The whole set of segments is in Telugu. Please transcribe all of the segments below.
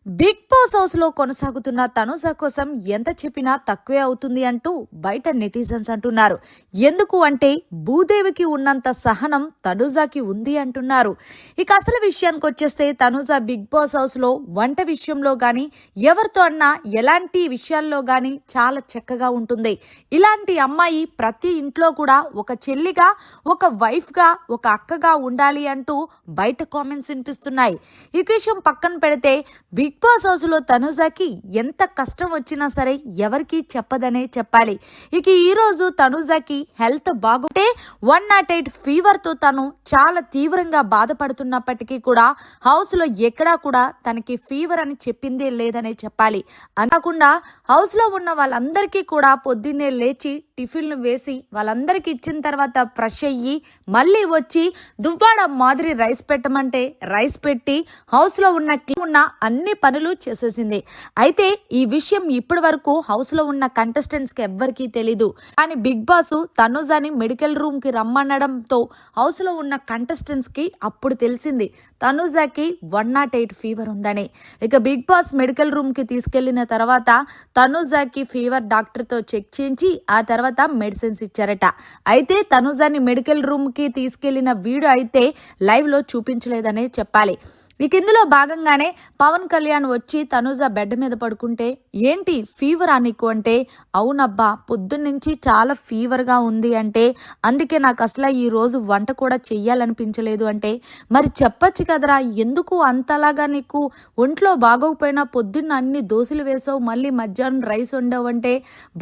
బిగ్ బాస్ హౌస్ లో కొనసాగుతున్న తనుజ కోసం ఎంత చెప్పినా తక్కువే అవుతుంది అంటూ బయట నెటిజన్స్ అంటున్నారు. ఎందుకు అంటే భూదేవికి ఉన్నంత సహనం తనుజకి ఉంది అంటున్నారు. ఇక అసలు విషయానికి వచ్చేస్తే తనుజ బిగ్ బాస్ హౌస్ లో వంట విషయంలో గాని ఎవరితో అన్నా ఎలాంటి విషయాల్లో గాని చాలా చక్కగా ఉంటుంది. ఇలాంటి అమ్మాయి ప్రతి ఇంట్లో కూడా ఒక చెల్లిగా, ఒక వైఫ్ గా, ఒక అక్కగా ఉండాలి అంటూ బయట కామెంట్స్ వినిపిస్తున్నాయి. ఈ విషయం పక్కన పెడితే బిగ్ బాస్ హౌస్ లో తనుజకి ఎంత కష్టం వచ్చినా సరే ఎవరికి చెప్పదనే చెప్పాలి. ఇక ఈ రోజు తనుజకి హెల్త్ బాగుంటే 108 ఫీవర్ తో తను చాలా తీవ్రంగా బాధపడుతున్నప్పటికీ కూడా హౌస్ లో ఎక్కడా కూడా తనకి ఫీవర్ అని చెప్పిందే లేదనే చెప్పాలి. అంతకుండా హౌస్ లో ఉన్న వాళ్ళందరికీ కూడా పొద్దున్నే లేచి టిఫిన్లు వేసి వాళ్ళందరికీ ఇచ్చిన తర్వాత ఫ్రెష్ అయ్యి మళ్ళీ వచ్చి దువ్వాడ మాదిరి రైస్ పెట్టమంటే రైస్ పెట్టి హౌస్ లో ఉన్న అన్ని పనులు చేసేసింది. అయితే ఈ విషయం ఇప్పటి వరకు హౌస్ లో ఉన్న కంటెస్టెంట్స్ కి ఎవ్వరికీ తెలీదు. కానీ బిగ్ బాస్ తనుజని మెడికల్ రూమ్ కి రమ్మనడంతో హౌస్ లో ఉన్న కంటెస్టెంట్స్ కి అప్పుడు తెలిసింది తనుజకి 108 ఫీవర్ ఉందని. ఇక బిగ్ బాస్ మెడికల్ రూమ్ కి తీసుకెళ్లిన తర్వాత తనుజకి ఫీవర్ డాక్టర్ తో చెక్ చేయించి ఆ తర్వాత మెడిసిన్స్ ఇచ్చారట. అయితే తనుజని మెడికల్ రూమ్ కి తీసుకెళ్లిన వీడియో అయితే లైవ్ లో చూపించలేదనే చెప్పాలి. ఇక ఇందులో భాగంగానే పవన్ కళ్యాణ్ వచ్చి తనుజ బెడ్ మీద పడుకుంటే ఏంటి ఫీవర్ నీకు అంటే అవునబ్బా పొద్దున్నుంచి చాలా ఫీవర్గా ఉంది అంటే అందుకే నాకు అసలు ఈ రోజు వంట కూడా చెయ్యాలనిపించలేదు అంటే మరి చెప్పచ్చు కదరా ఎందుకు అంతలాగా నీకు ఒంట్లో బాగోకపోయినా పొద్దున్న అన్ని దోశలు వేసావు మళ్ళీ మధ్యాహ్నం రైస్ వండావు అంటే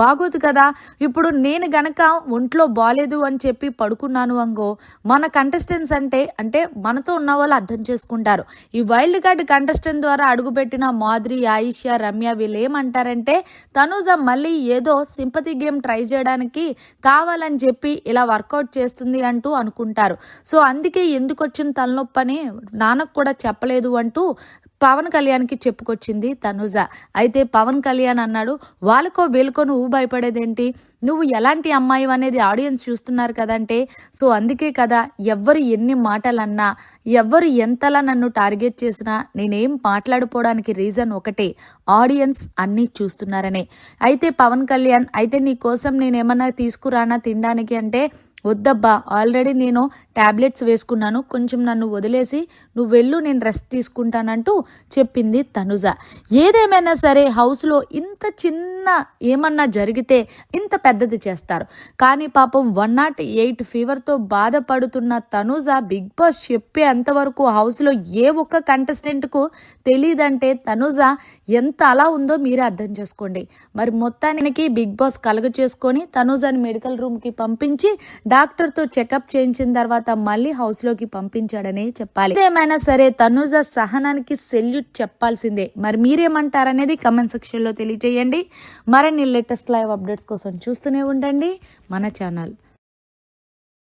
బాగోదు కదా. ఇప్పుడు నేను గనక ఒంట్లో బాగాలేదు అని చెప్పి పడుకున్నాను అంగో మన కంటెస్టెంట్స్ అంటే మనతో ఉన్న వాళ్ళు అర్థం చేసుకుంటారు. ఈ వైల్డ్ కార్డ్ కంటెస్టెంట్ ద్వారా అడుగుపెట్టిన మాధురి, ఆయిషా, రమ్య వీళ్ళు ఏమంటారంటే తనుజ మళ్ళీ ఏదో సింపతి గేమ్ ట్రై చేయడానికి కావాలని చెప్పి ఇలా వర్కౌట్ చేస్తుంది అంటూ అనుకుంటారు. సో అందుకే ఎందుకు వచ్చిన తలనొప్పని నాన్నకు కూడా చెప్పలేదు అంటూ పవన్ కళ్యాణ్కి చెప్పుకొచ్చింది తనుజ. అయితే పవన్ కళ్యాణ్ అన్నాడు వాళ్ళకో వీళ్ళకో నువ్వు భయపడేదేంటి, నువ్వు ఎలాంటి అమ్మాయి అనేది ఆడియన్స్ చూస్తున్నారు కదంటే సో అందుకే కదా ఎవ్వరు ఎన్ని మాటలన్నా ఎవ్వరు ఎంతలా నన్ను టార్గెట్ చేసినా నేనేం మాట్లాడిపోవడానికి రీజన్ ఒకటే ఆడియన్స్ అన్నీ చూస్తున్నారనే. అయితే పవన్ కళ్యాణ్ అయితే నీ కోసం నేనేమన్నా తీసుకురానా తినడానికి అంటే వద్దబ్బా ఆల్రెడీ నేను టాబ్లెట్స్ వేసుకున్నాను కొంచెం నన్ను వదిలేసి నువ్వు వెళ్ళు నేను రెస్ట్ తీసుకుంటానంటూ చెప్పింది తనుజ. ఏదేమైనా సరే హౌస్లో ఇంత చిన్న ఏమన్నా జరిగితే ఇంత పెద్దది చేస్తారు. కానీ పాపం 108 ఫీవర్తో బాధపడుతున్న తనుజ బిగ్ బాస్ చెప్పే అంతవరకు హౌస్లో ఏ ఒక్క కంటెస్టెంట్కు తెలియదంటే తనుజ ఎంత అలా ఉందో మీరే అర్థం చేసుకోండి. మరి మొత్తానికి బిగ్ బాస్ కలుగ చేసుకొని తనుజని మెడికల్ రూమ్కి పంపించి డాక్టర్తో చెకప్ చేయించిన తర్వాత మళ్ళీ హౌస్లోకి పంపించాడనే చెప్పాలి. ఏమైనా సరే తనుజ సహనానికి సెల్యూట్ చెప్పాల్సిందే. మరి మీరేమంటారనేది కమెంట్ సెక్షన్లో తెలియజేయండి. మరిన్ని లేటెస్ట్ లైవ్ అప్డేట్స్ కోసం చూస్తూనే ఉండండి మన ఛానల్.